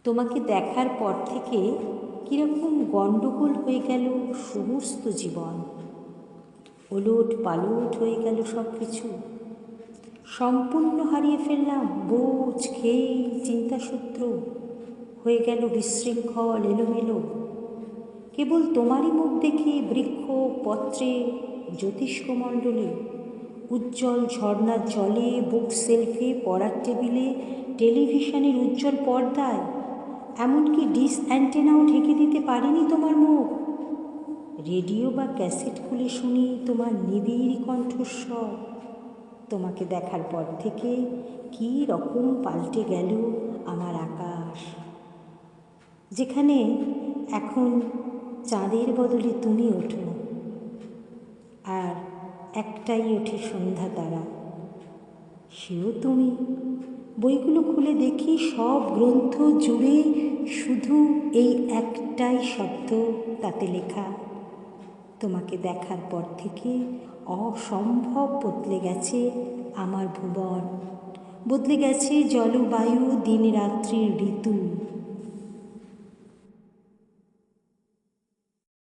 তোমাকে দেখার পর থেকে কীরকম গণ্ডগোল হয়ে গেল সমস্ত জীবন। ওলট পালট হয়ে গেল সব কিছু। সম্পূর্ণ হারিয়ে ফেললাম বোঝ খেই চিন্তাসূত্র। হয়ে গেল বিশৃঙ্খল এলোমেলো। কেবল তোমারই মুখ দেখে বৃক্ষ পত্রে জ্যোতিষ্কমণ্ডলে, উজ্জ্বল ঝর্ণার জলে, বুক সেলফে, পড়ার টেবিলে, টেলিভিশনের উজ্জ্বল পর্দায়, এমনকি ডিশ অ্যান্টেনাও ঢেকে দিতে পারিনি তোমার মুখ। রেডিও বা ক্যাসেট খুলে শুনি তোমার নিবিড় কণ্ঠস্বর। তোমাকে দেখার পর থেকে কী রকম পাল্টে গেল আমার আকাশ, যেখানে এখন চাঁদের বদলে তুমি ওঠো, আর একটাই ওঠে সন্ধ্যা তারা, সেও তুমি। বইগুলো খুলে দেখি সব গ্রন্থ জুড়ে শুধু এই একটাই শব্দ তাতে লেখা। তোমাকে দেখার পর থেকে অসম্ভব বদলে গেছে আমার ভুবন, বদলে গেছে জলবায়ু, দিন রাত্রির ঋতু।